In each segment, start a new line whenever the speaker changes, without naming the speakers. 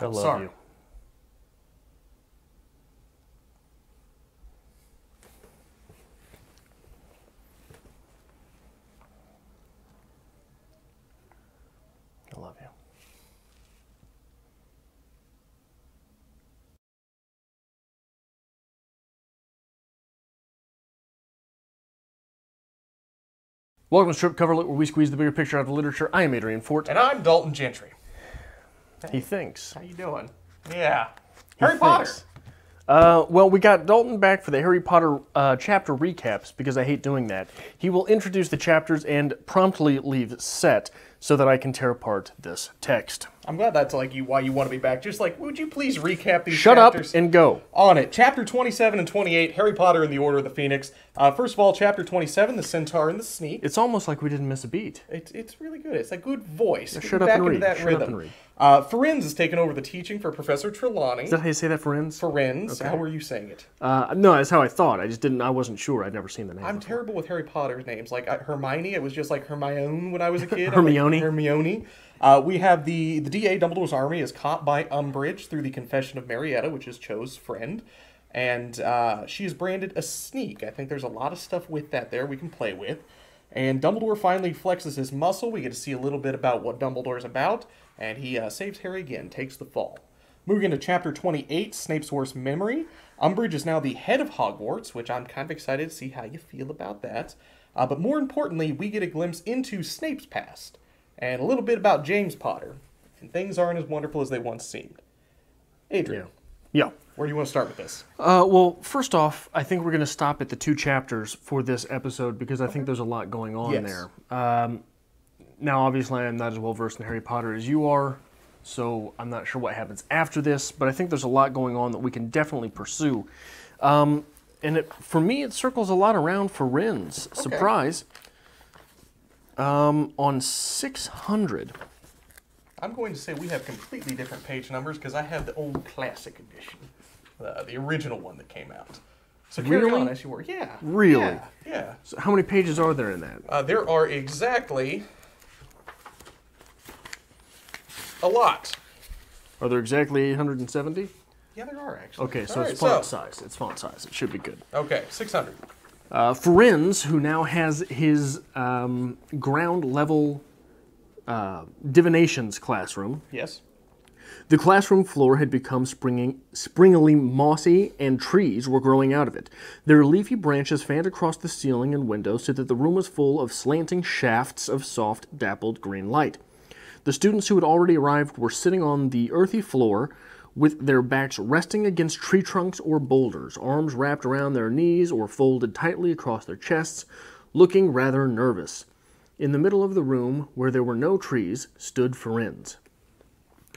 I love
sorry.
you. I love you. Welcome to Strip Cover Lit, where we squeeze the bigger picture out of literature. I am Adrian Fort.
And I'm Dalton Gentry.
He thinks.
How you doing? Yeah. Harry Potter.
Well, we got Dalton back for the Harry Potter chapter recaps because I hate doing that. He will introduce the chapters and promptly leave set so that I can tear apart this text.
I'm glad that's like why you want to be back. Just like, would you please recap these
Shut
chapters?
up and go.
On it. Chapter 27 and 28, Harry Potter and the Order of the Phoenix. First of all, Chapter 27, The Centaur and the Sneak.
It's almost like we didn't miss a beat.
It's really good. It's a good voice.
Shut up and read.
Shut up and read. Firenze has taken over the teaching for Professor Trelawney.
Is that how you say that, Firenze?
Firenze.
Okay.
How were you saying it?
No, that's how I thought. I wasn't sure. I'd never seen the name
I'm
before.
terrible with Harry Potter's names. Like Hermione, it was just like Hermione when I was a kid.
Hermione.
Hermione. We have the DA, Dumbledore's army, is caught by Umbridge through the confession of Marietta, which is Cho's friend. And she is branded a sneak. I think there's a lot of stuff with that there we can play with. And Dumbledore finally flexes his muscle. We get to see a little bit about what Dumbledore's about. And he saves Harry again, takes the fall. Moving into Chapter 28, Snape's Worst Memory. Umbridge is now the head of Hogwarts, which I'm kind of excited to see how you feel about that. But more importantly, we get a glimpse into Snape's past. And a little bit about James Potter. And things aren't as wonderful as they once seemed. Adrian.
Yeah.
Where do you want to start with this?
Well, first off, I think we're going to stop at the 2 chapters for this episode because I think there's a lot going on there. Now, obviously, I'm not as well versed in Harry Potter as you are, so I'm not sure what happens after this, but I think there's a lot going on that we can definitely pursue. And for me, it circles a lot around Firenze. Okay. Surprise. On 600.
I'm going to say we have completely different page numbers because I have the old classic edition, the original one that came out. So carry on as you were. Yeah.
Really?
Yeah.
So how many pages are there in that?
There are exactly a lot.
Are there exactly 870?
Yeah, there are actually.
Okay, so it's font size. It's font size. It should be good.
Okay, 600.
Firenze, who now has his ground level divinations classroom.
Yes.
The classroom floor had become springily mossy, and trees were growing out of it. Their leafy branches fanned across the ceiling and windows so that the room was full of slanting shafts of soft, dappled green light. The students who had already arrived were sitting on the earthy floor with their backs resting against tree trunks or boulders, arms wrapped around their knees or folded tightly across their chests, looking rather nervous. In the middle of the room, where there were no trees, stood Firenze.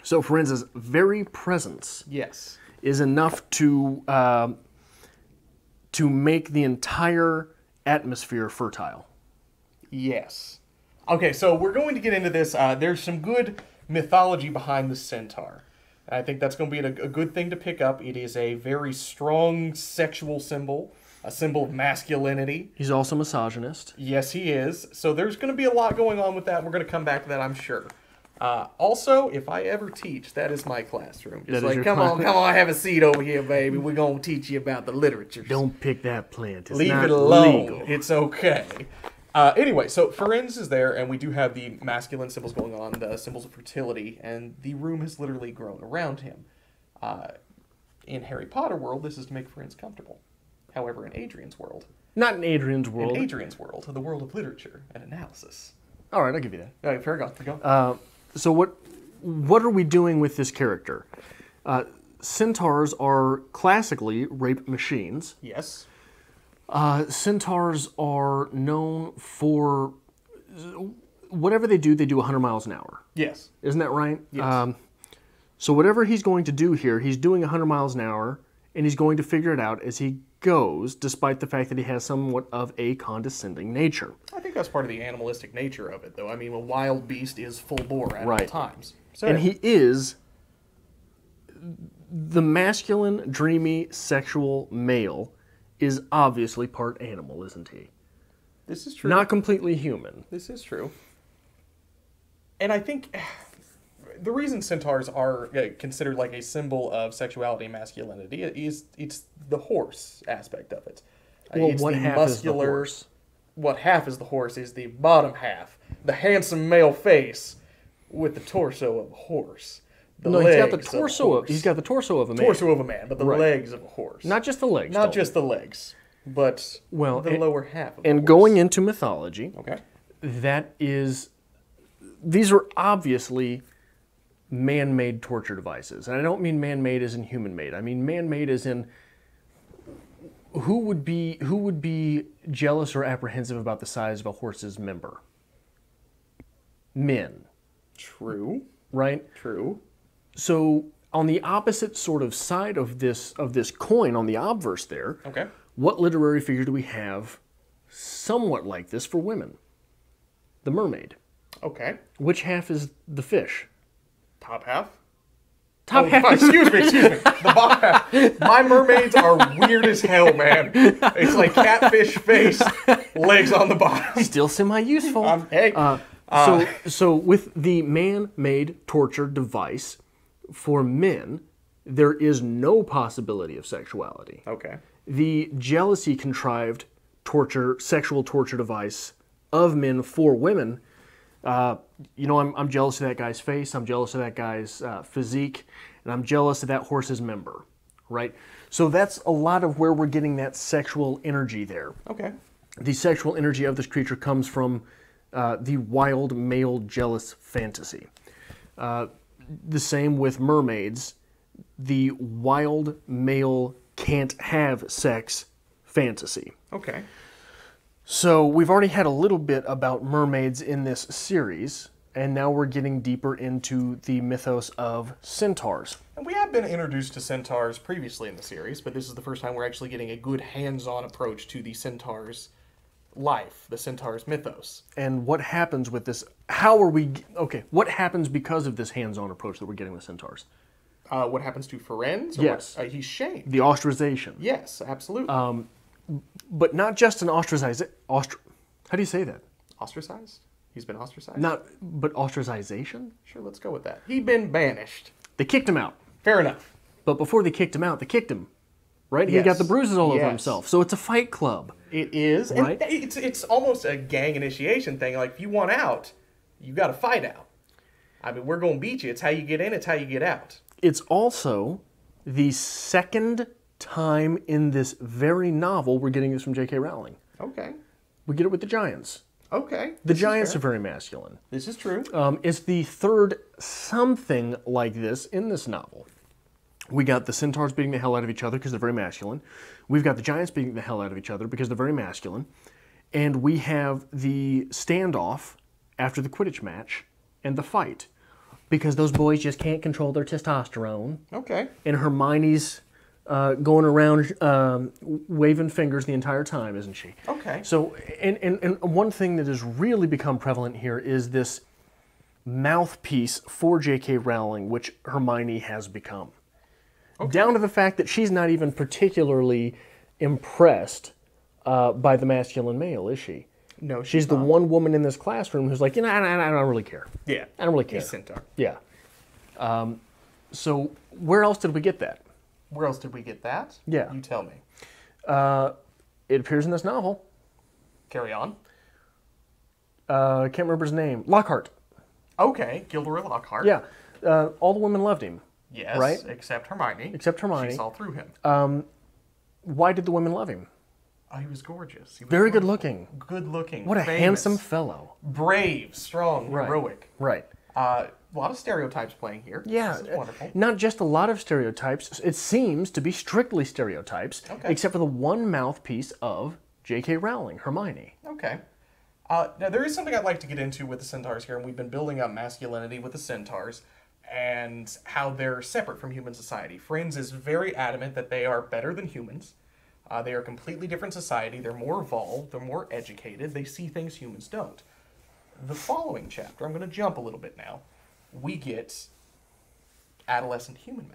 So Firenze's very presence is enough to make the entire atmosphere fertile.
Yes. Okay, so we're going to get into this. There's some good mythology behind the centaur. I think that's going to be a good thing to pick up. It is a very strong sexual symbol, a symbol of masculinity.
He's also misogynist.
Yes, he is. So there's going to be a lot going on with that. We're going to come back to that, I'm sure. Also, if I ever teach, that is my classroom. Just like, come on, have a seat over here, baby. We're going to teach you about the literature.
Don't pick that plant. It's
Leave
not
it alone.
legal.
It's okay. Anyway, so Firenze is there, and we do have the masculine symbols going on, the symbols of fertility, and the room has literally grown around him. In Harry Potter world, this is to make Firenze comfortable. However, in Adrian's world...
Not in Adrian's world.
In Adrian's world, the world of literature and analysis.
All right, I'll give you that.
All right, fair go.
So what are we doing with this character? Centaurs are classically rape machines.
Yes.
Centaurs are known for whatever they do 100 miles an hour.
Yes.
Isn't that right?
Yes.
So whatever he's going to do here, he's doing 100 miles an hour, and he's going to figure it out as he goes, despite the fact that he has somewhat of a condescending nature.
I think that's part of the animalistic nature of it, though. I mean, a wild beast is full bore at all times. So,
and he is the masculine, dreamy, sexual male is obviously part animal, isn't he?
This is true.
Not completely human.
This is true. And I think the reason centaurs are considered like a symbol of sexuality and masculinity is it's the horse aspect of it.
Well,
It's
what
the
half is the horse?
What half is the horse is the bottom half, the handsome male face with the torso of a horse.
No, he's got the torso of a man.
Torso of a man, but the legs of a horse.
Not just the legs.
Not just the legs, but the lower half of the horse.
And going into mythology,
okay,
these are obviously man-made torture devices. And I don't mean man-made as in human-made. I mean man-made as in who would be jealous or apprehensive about the size of a horse's member? Men.
True.
Right?
True.
So on the opposite sort of side of this coin, on the obverse there,
okay, what
literary figure do we have somewhat like this for women? The mermaid.
Okay.
Which half is the fish?
Top half?
Top half.
Excuse me. The bottom half. My mermaids are weird as hell, man. It's like catfish face, legs on the bottom.
Still semi-useful.
Hey.
So with the man-made torture device for men, there is no possibility of sexuality.
Okay.
The jealousy-contrived sexual torture device of men for women, I'm jealous of that guy's face, I'm jealous of that guy's physique, and I'm jealous of that horse's member, right? So that's a lot of where we're getting that sexual energy there.
Okay.
The sexual energy of this creature comes from the wild male jealous fantasy. The same with mermaids, the wild male can't have sex fantasy.
Okay.
So we've already had a little bit about mermaids in this series, and now we're getting deeper into the mythos of centaurs.
And we have been introduced to centaurs previously in the series, but this is the first time we're actually getting a good hands-on approach to the centaur's life, the centaur's mythos.
And what happens with this? What happens because of this hands-on approach that we're getting with centaurs?
What happens to Ferenz?
Yes.
He's shamed.
The ostracization.
Yes, absolutely.
But not just an ostracization. How do you say that?
Ostracized? He's been ostracized?
But ostracization?
Sure, let's go with that. He'd been banished.
They kicked him out.
Fair enough.
But before they kicked him out, they kicked him. Right?
Yes.
He got the bruises all over himself. So it's a fight club.
It is.
Right?
And it's almost a gang initiation thing. Like, if you want out, you got to fight out. I mean, we're going to beat you. It's how you get in. It's how you get out.
It's also the second time in this very novel we're getting this from J.K. Rowling.
Okay.
We get it with the Giants.
Okay.
The Giants are very masculine.
This is true.
It's the third something like this in this novel. We got the centaurs beating the hell out of each other because they're very masculine. We've got the Giants beating the hell out of each other because they're very masculine. And we have the standoff after the Quidditch match and the fight because those boys just can't control their testosterone.
Okay.
And Hermione's going around waving fingers the entire time, isn't she?
Okay.
So, and one thing that has really become prevalent here is this mouthpiece for J.K. Rowling, which Hermione has become. Okay. Down to the fact that she's not even particularly impressed by the masculine male, is she?
No,
she's the one woman in this classroom who's like, I don't really care.
Yeah.
I don't really care.
He's centaur.
Yeah. So where else did we get that?
Where else did we get that?
Yeah.
You tell me.
It appears in this novel.
Carry on.
Can't remember his name. Lockhart.
Okay, Gilderoy Lockhart.
Yeah. All the women loved him.
Yes,
right?
Except Hermione.
Except Hermione.
She saw through him.
Why did the women love him?
Oh, he was gorgeous. He was
very good looking.
Good looking.
What a
famous,
handsome fellow.
Brave, strong, heroic.
Right.
A lot of stereotypes playing here.
Yeah.
This is wonderful.
Not just a lot of stereotypes. It seems to be strictly stereotypes, except for the one mouthpiece of J.K. Rowling, Hermione.
Okay. Now, there is something I'd like to get into with the centaurs here, and we've been building up masculinity with the centaurs and how they're separate from human society. Friends is very adamant that they are better than humans. They are a completely different society. They're more evolved. They're more educated. They see things humans don't. The following chapter, I'm going to jump a little bit now, we get adolescent human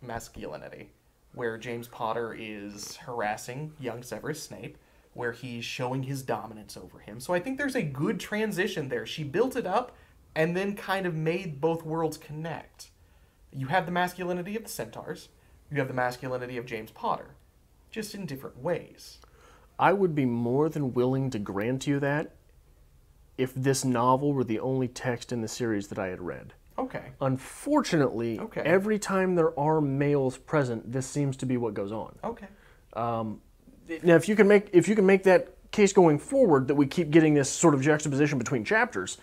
masculinity, where James Potter is harassing young Severus Snape, where he's showing his dominance over him. So I think there's a good transition there. She built it up, and then kind of made both worlds connect. You have the masculinity of the Centaurs, you have the masculinity of James Potter, just in different ways.
I would be more than willing to grant you that if this novel were the only text in the series that I had read.
Okay.
Unfortunately, every time there are males present, this seems to be what goes on.
Okay.
Now, if you can make that case going forward that we keep getting this sort of juxtaposition between chapters,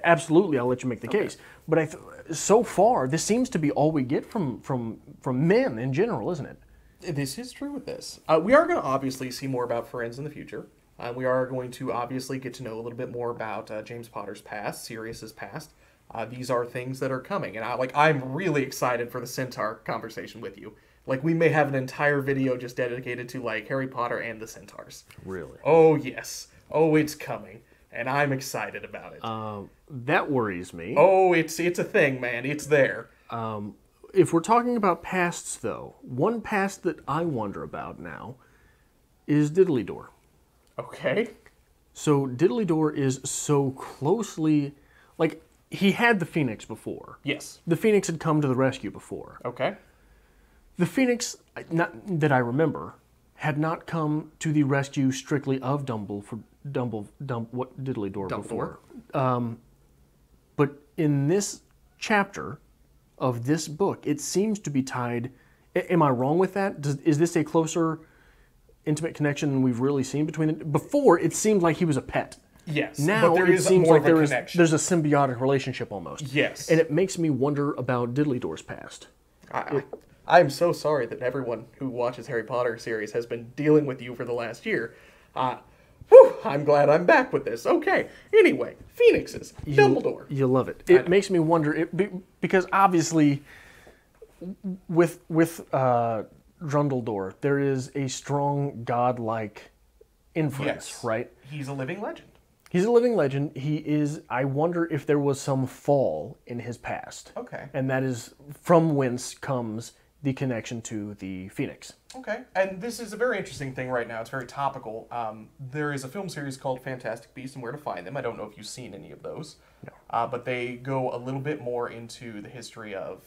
absolutely, I'll let you make the case. But so far, this seems to be all we get from men in general, isn't it?
This is true with this. We are going to obviously see more about Friends in the future. We are going to obviously get to know a little bit more about James Potter's past, Sirius's past. These are things that are coming, and I'm really excited for the Centaur conversation with you. Like, we may have an entire video just dedicated to, like, Harry Potter and the Centaurs.
Really?
Oh, yes. Oh, it's coming. And I'm excited about it.
That worries me.
Oh, it's a thing, man. It's there.
If we're talking about pasts, though, one past that I wonder about now is Diddley-Door.
Okay.
So Diddley-Door is so closely... Like, he had the Phoenix before.
Yes.
The Phoenix had come to the rescue before.
Okay.
The Phoenix, not that I remember, had not come to the rescue strictly of Diddley-Door before. But in this chapter of this book, it seems to be tied... Am I wrong with that? Is this a closer, intimate connection than we've really seen between them? Before, it seemed like he was a pet.
Yes,
now
but
it seems like there's a symbiotic relationship almost.
Yes.
And it makes me wonder about Diddley-Door's past.
I'm so sorry that everyone who watches Harry Potter series has been dealing with you for the last year. I'm glad I'm back with this. Okay. Anyway, Phoenixes, Dumbledore.
You love it. It makes me wonder, because obviously with Drundledore, there is a strong godlike inference, right?
He's a living legend.
He's a living legend. He is, I wonder if there was some fall in his past.
Okay.
And that is from whence comes the connection to the Phoenix.
Okay. And this is a very interesting thing right now. It's very topical. There is a film series called Fantastic Beasts and Where to Find Them. I don't know if you've seen any of those.
No.
But they go a little bit more into the history of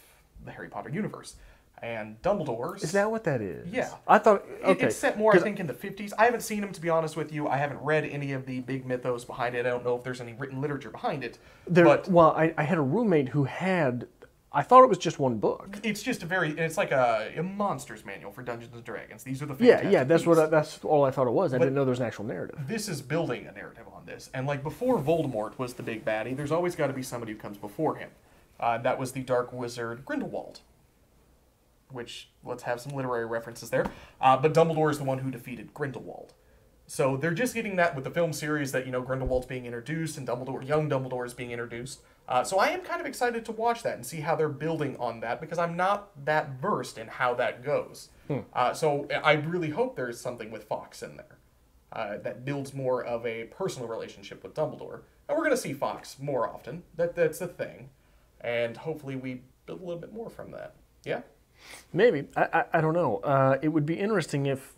the Harry Potter universe. And Dumbledore's...
Is that what that is?
Yeah.
I thought... Okay.
It's set more, I think, in the 50s. I haven't seen them, to be honest with you. I haven't read any of the big mythos behind it. I don't know if there's any written literature behind it.
Well, I had a roommate who had... I thought it was just one book.
It's just it's like a monster's manual for Dungeons & Dragons. These are the Fantastic
Beasts. That's all I thought it was. I
but
didn't know there was an actual narrative.
This is building a narrative on this. And like before Voldemort was the big baddie, there's always got to be somebody who comes before him. That was the Dark Wizard Grindelwald. Which, let's have some literary references there. But Dumbledore is the one who defeated Grindelwald. So they're just getting that with the film series that, Grindelwald's being introduced and young Dumbledore is being introduced. So I am kind of excited to watch that and see how they're building on that because I'm not that versed in how that goes. So I really hope there's something with Fawkes in there that builds more of a personal relationship with Dumbledore. And we're going to see Fawkes more often. That's the thing. And hopefully we build a little bit more from that. Yeah?
Maybe. I don't know. It would be interesting if...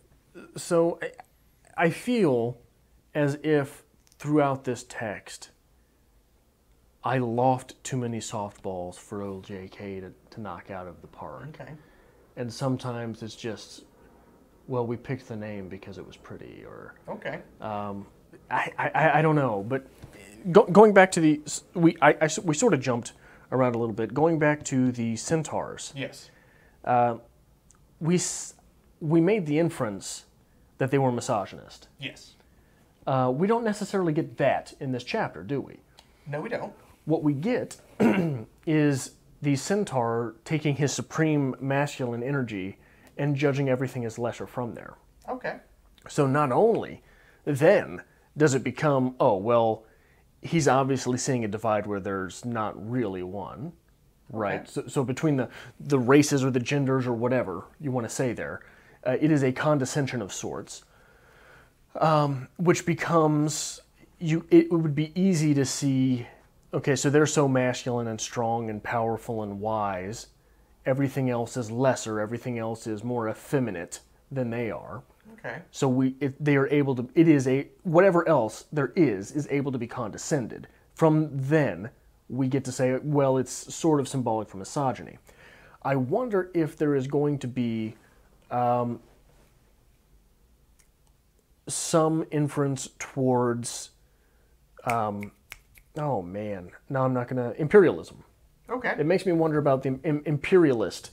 So I feel as if throughout this text, I loft too many softballs for old JK to knock out of the park.
Okay.
And sometimes it's just, well, we picked the name because it was pretty, or...
Okay.
I don't know, but going back to the... We sort of jumped around a little bit. Going back to the Centaurs.
Yes.
We made the inference that they were misogynist.
Yes.
We don't necessarily get that in this chapter, do we?
No, we don't.
What we get is the centaur taking his supreme masculine energy and judging everything as lesser from there.
Okay.
So not only then does it become, oh, well, he's obviously seeing a divide where there's not really one, right? Okay. So between the races or the genders or whatever you want to say there, it is a condescension of sorts, which becomes, it would be easy to see, okay, so they're so masculine and strong and powerful and wise, everything else is lesser, everything else is more effeminate than they are.
Okay.
So they are able to, whatever else there is able to be condescended. From then, we get to say, well, it's sort of symbolic for misogyny. I wonder if there is going to be some inference towards, oh man, no, I'm not going to, imperialism.
Okay.
It makes me wonder about the imperialist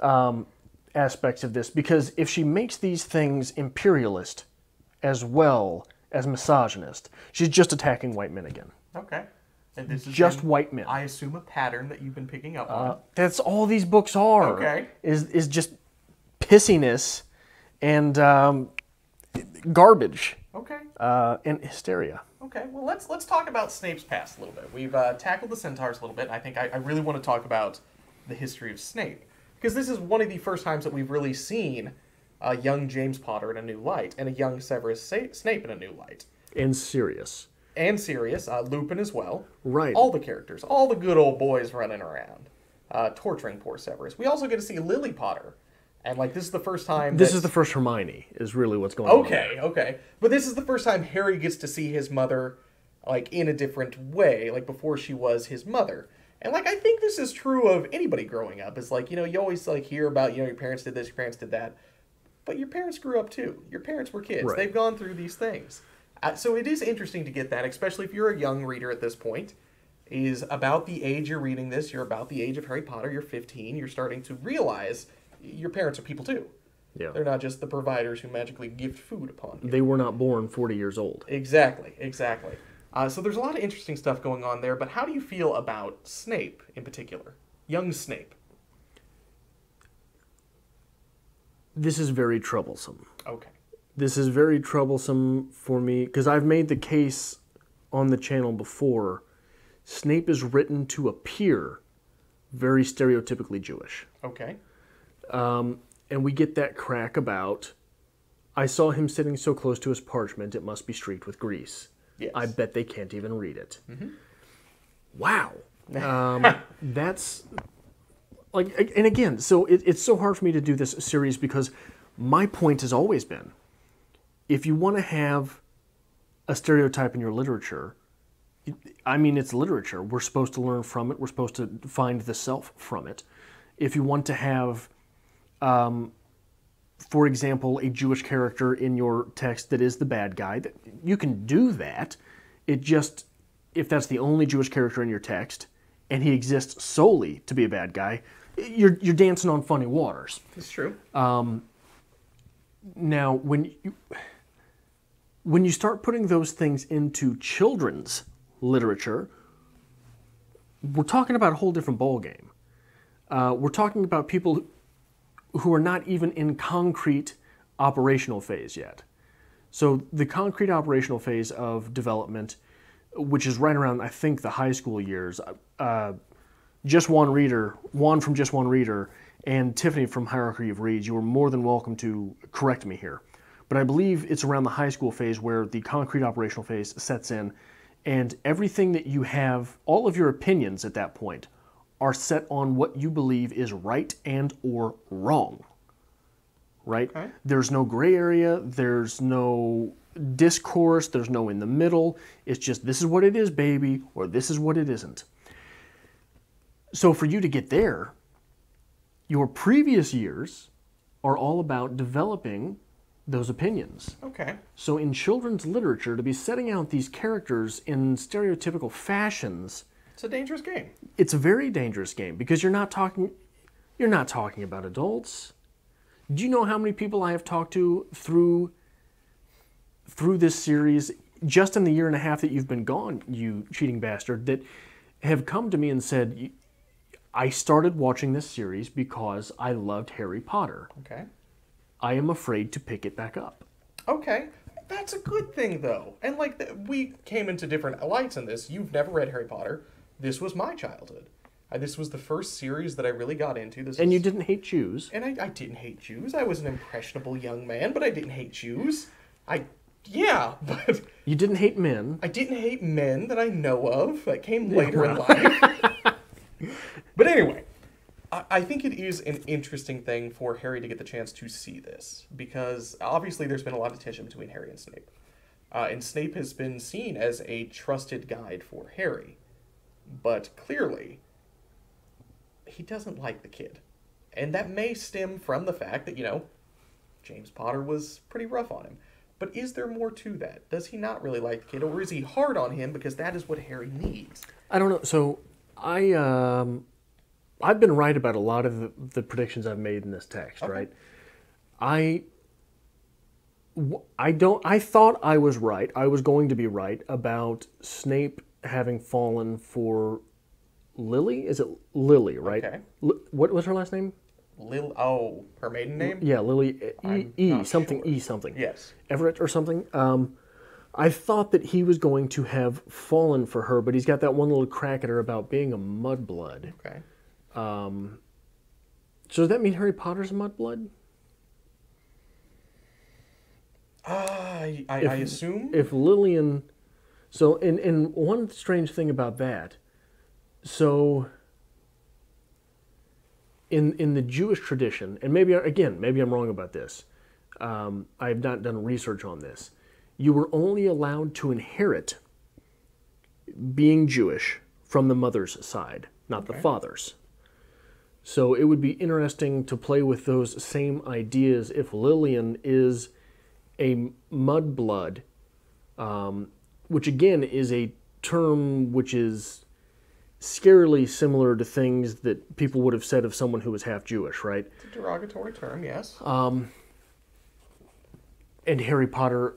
aspects of this, because if she makes these things imperialist as well as misogynist, she's just attacking white men again.
Okay. And this is
Just white men.
I assume a pattern that you've been picking up on.
That's all these books are.
Okay.
Is just pissiness and garbage.
Okay.
And hysteria.
Okay. Well, let's talk about Snape's past a little bit. We've tackled the centaurs a little bit. I think I really want to talk about the history of Snape, because this is one of the first times that we've really seen a young James Potter in a new light and a young Severus Snape in a new light.
And Sirius.
And Sirius, Lupin as well.
Right.
All the characters, all the good old boys running around, torturing poor Severus. We also get to see Lily Potter, and this is the first time.
This is the first Hermione, is really what's going on.
Okay. But this is the first time Harry gets to see his mother, in a different way, before she was his mother. And I think this is true of anybody growing up. It's you always hear about your parents did this, your parents did that, but your parents grew up too. Your parents were kids.
Right.
They've gone through these things. So it is interesting to get that, especially if you're a young reader at this point, is about the age you're reading this, you're about the age of Harry Potter, you're 15, you're starting to realize your parents are people too.
Yeah.
They're not just the providers who magically gift food upon you.
They were not born 40 years old.
Exactly. So there's a lot of interesting stuff going on there, but how do you feel about Snape in particular? Young Snape.
This is very troublesome.
Okay.
This is very troublesome for me, because I've made the case on the channel before. Snape is written to appear very stereotypically Jewish.
Okay.
And we get that crack about, I saw him sitting so close to his parchment, it must be streaked with grease.
Yes.
I bet they can't even read it.
Mm-hmm.
Wow. That's, and again, so it's so hard for me to do this series, because my point has always been, if you want to have a stereotype in your literature, it's literature. We're supposed to learn from it. We're supposed to find the self from it. If you want to have, for example, a Jewish character in your text that is the bad guy, you can do that. It just, if that's the only Jewish character in your text, and he exists solely to be a bad guy, you're dancing on funny waters.
It's true.
Now, when you start putting those things into children's literature, we're talking about a whole different ballgame. We're talking about people who are not even in concrete operational phase yet. So the concrete operational phase of development, which is right around, I think, the high school years, Just One Reader, Juan from Just One Reader, and Tiffany from Hierarchy of Reads, you are more than welcome to correct me here. But I believe it's around the high school phase where the concrete operational phase sets in, and everything that you have, all of your opinions at that point, are set on what you believe is right and or wrong. Right?
Okay.
There's no gray area, there's no discourse, there's no in the middle. It's just, this is what it is, baby, or this is what it isn't. So for you to get there, your previous years are all about developing those opinions.
Okay.
So in children's literature, to be setting out these characters in stereotypical fashions,
It's a dangerous game.
it's a very dangerous game, because you're not talking about adults. Do you know how many people I have talked to through this series, just in the year and a half that you've been gone, you cheating bastard, that have come to me and said, I started watching this series because I loved Harry Potter.
Okay.
I am afraid to pick it back up.
Okay. That's a good thing, though. And we came into different lights in this. You've never read Harry Potter. This was my childhood. This was the first series that I really got into.
You didn't hate Jews.
And I didn't hate Jews. I was an impressionable young man, but I didn't hate Jews. But
You didn't hate men.
I didn't hate men that I know of. That came later in life. But anyway, I think it is an interesting thing for Harry to get the chance to see this, because obviously there's been a lot of tension between Harry and Snape. And Snape has been seen as a trusted guide for Harry. but clearly he doesn't like the kid. And that may stem from the fact that, James Potter was pretty rough on him. But is there more to that? Does he not really like the kid, or is he hard on him because that is what Harry needs?
I don't know. So I've been right about a lot of the predictions I've made in this text,
Okay.
right? I thought I was right. I was going to be right about Snape having fallen for Lily. Is it Lily, right?
Okay.
What was her last name?
Her maiden name?
Yeah, Lily.
I'm
E
not
something.
sure.
E something.
Yes.
Everett or something. I thought that he was going to have fallen for her, but he's got that one little crack at her about being a mudblood.
Okay.
So does that mean Harry Potter's a mudblood?
I assume?
If Lillian... So, and one strange thing about that, so in the Jewish tradition, and maybe I'm wrong about this, I have not done research on this, you were only allowed to inherit being Jewish from the mother's side, not the father's. So it would be interesting to play with those same ideas if Lillian is a mudblood, which again is a term which is scarily similar to things that people would have said of someone who was half Jewish, right?
It's a derogatory term, yes.
And Harry Potter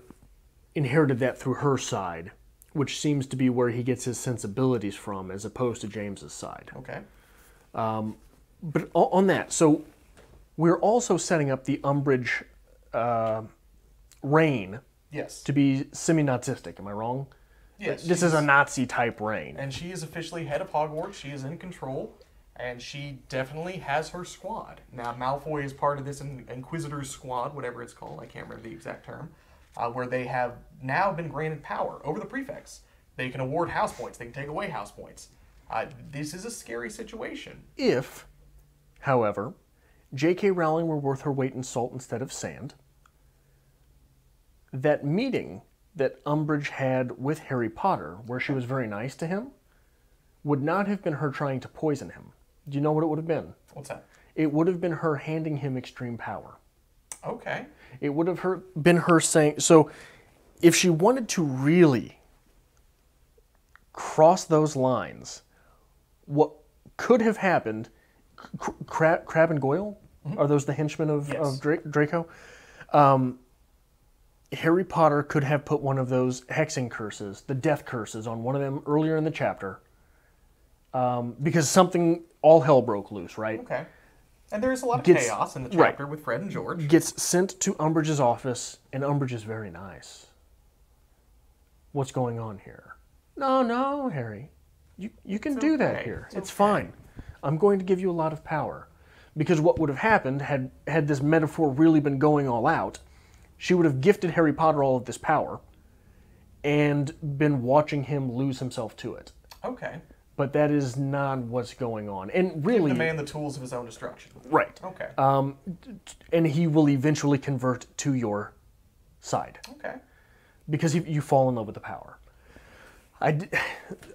inherited that through her side, which seems to be where he gets his sensibilities from, as opposed to James's side.
Okay.
But on that, so we're also setting up the Umbridge reign
Yes.
to be semi-Nazistic. Am I wrong?
Yes.
This is a Nazi-type reign.
And she is officially head of Hogwarts. She is in control. And she definitely has her squad. Now, Malfoy is part of this Inquisitor's squad, whatever it's called. I can't remember the exact term. Where they have now been granted power over the prefects. They can award house points. They can take away house points. This is a scary situation.
If, however, J.K. Rowling were worth her weight in salt instead of sand, that meeting that Umbridge had with Harry Potter, where she was very nice to him, would not have been her trying to poison him. Do you know what it would have been?
What's that?
It would have been her handing him extreme power.
Okay.
It would have been her saying... So, if she wanted to really cross those lines, what could have happened... Crab and Goyle? Mm-hmm. Are those the henchmen of Draco? Harry Potter could have put one of those hexing curses, the death curses, on one of them earlier in the chapter. Because all hell broke loose, right?
Okay. And there is a lot of chaos in the chapter with Fred and George.
Gets sent to Umbridge's office, and Umbridge is very nice. What's going on here? No, Harry. You can do that here. It's fine. I'm going to give you a lot of power. Because what would have happened, had this metaphor really been going all out, she would have gifted Harry Potter all of this power and been watching him lose himself to it.
Okay.
But that is not what's going on. And really...
Give the man the tools of his own destruction.
Right.
Okay.
And he will eventually convert to your side.
Okay.
Because you fall in love with the power.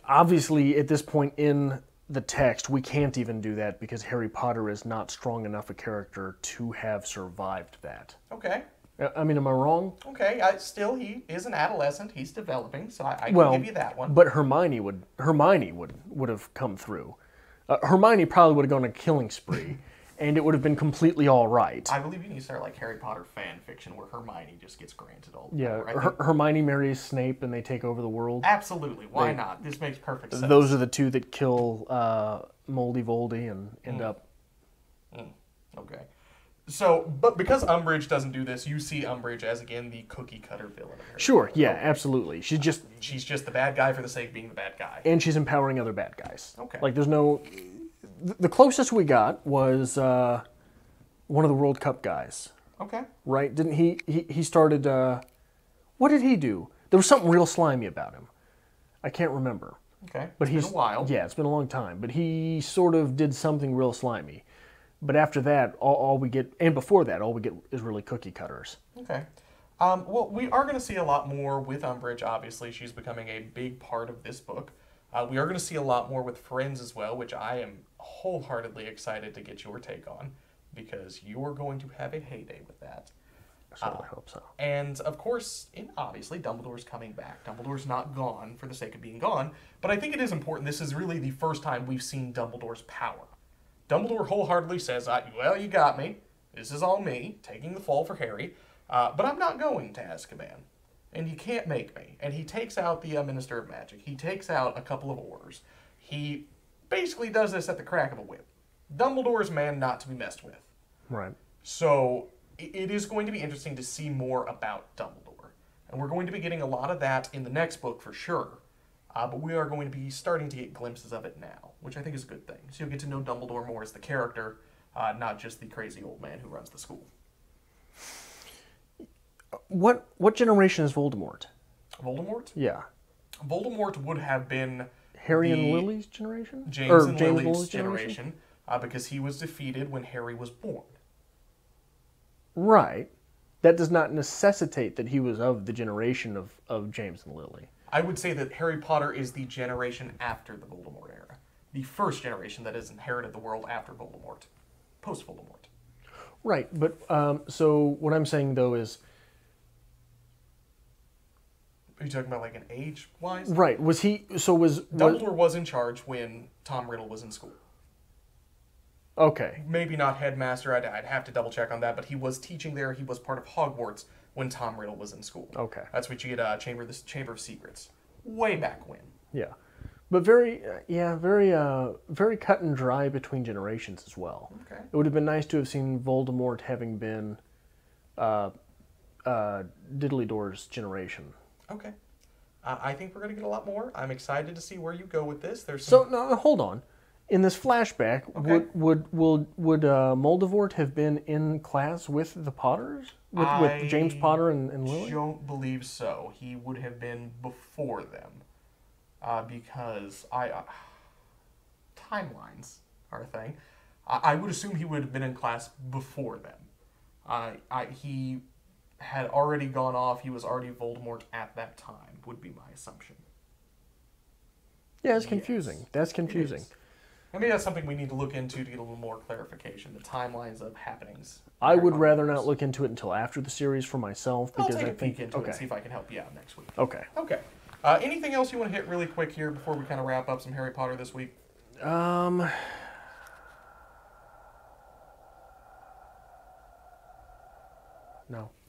Obviously, at this point in the text, we can't even do that because Harry Potter is not strong enough a character to have survived that.
Okay.
I mean, am I wrong?
Okay, still he is an adolescent. He's developing, so I can give you that one.
But Hermione would have come through. Hermione probably would have gone on a killing spree, and it would have been completely all right.
I believe you need to start like Harry Potter fan fiction where Hermione just gets granted all the
Yeah,
power.
Hermione marries Snape and they take over the world.
Absolutely, why not? This makes perfect sense.
Those are the two that kill Moldy Voldy and end up...
Okay. So, but because Umbridge doesn't do this, you see Umbridge as, again, the cookie-cutter villain.
Sure, yeah, absolutely. She's just
the bad guy for the sake of being the bad guy.
And she's empowering other bad guys.
Okay.
Like, there's no... The closest we got was one of the World Cup guys.
Okay.
Right? Didn't he started... what did he do? There was something real slimy about him. I can't remember.
Okay.
But
it's been a while.
Yeah, it's been a long time. But he sort of did something real slimy. But after that, all we get, and before that, all we get is really cookie cutters.
Okay. Well, we are going to see a lot more with Umbridge, obviously. She's becoming a big part of this book. We are going to see a lot more with friends as well, which I am wholeheartedly excited to get your take on, because you're going to have a heyday with that.
I certainly hope so.
And, of course, obviously, Dumbledore's coming back. Dumbledore's not gone for the sake of being gone, but I think it is important. This is really the first time we've seen Dumbledore's power. Dumbledore wholeheartedly says, well, you got me. This is all me, taking the fall for Harry. But I'm not going to Azkaban. And you can't make me. And he takes out the Minister of Magic. He takes out a couple of orders. He basically does this at the crack of a whip. Dumbledore's man not to be messed with.
Right.
So it is going to be interesting to see more about Dumbledore. And we're going to be getting a lot of that in the next book for sure. But we are going to be starting to get glimpses of it now, which I think is a good thing. So you'll get to know Dumbledore more as the character, not just the crazy old man who runs the school.
What generation is Voldemort?
Voldemort?
Yeah.
Voldemort would have been
Harry and Lily's generation?
James and Lily's generation, because he was defeated when Harry was born.
Right. That does not necessitate that he was of the generation of James and Lily.
I would say that Harry Potter is the generation after the Voldemort era. The first generation that has inherited the world after Voldemort. Post-Voldemort.
Right, but so what I'm saying, though, is...
Are you talking about like an age-wise?
Right. Was he... So was...
Dumbledore was in charge when Tom Riddle was in school.
Okay.
Maybe not headmaster. I'd have to double-check on that, but he was teaching there. He was part of Hogwarts when Tom Riddle was in school.
Okay.
That's what you get, Chamber of Secrets. Way back when.
Yeah. But very cut and dry between generations as well.
Okay.
It would have been nice to have seen Voldemort having been Diddly Door's generation.
Okay. I think we're going to get a lot more. I'm excited to see where you go with this.
So, no, hold on. In this flashback,
okay.
would Moldavort have been in class with the Potters? With James Potter and Lily?
I don't believe so. He would have been before them. Because timelines are a thing. I would assume he would have been in class before them. He had already gone off. He was already Voldemort at that time, would be my assumption.
Yeah, it's confusing. Yes. That's confusing.
I mean, that's something we need to look into to get a little more clarification. The timelines of happenings.
I would rather not look into it until after the series for myself. Because
I'll take a peek into it and see if I can help you out next week.
Okay.
Okay. Anything else you want to hit really quick here before we kind of wrap up some Harry Potter this week?
No.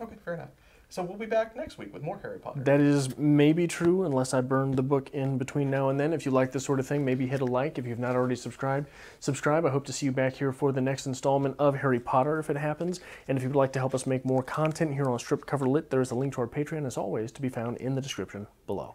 Okay, fair enough. So we'll be back next week with more Harry Potter.
That is maybe true, unless I burn the book in between now and then. If you like this sort of thing, maybe hit a like. If you've not already subscribed, subscribe. I hope to see you back here for the next installment of Harry Potter, if it happens. And if you'd like to help us make more content here on Strip Cover Lit, there is a link to our Patreon, as always, to be found in the description below.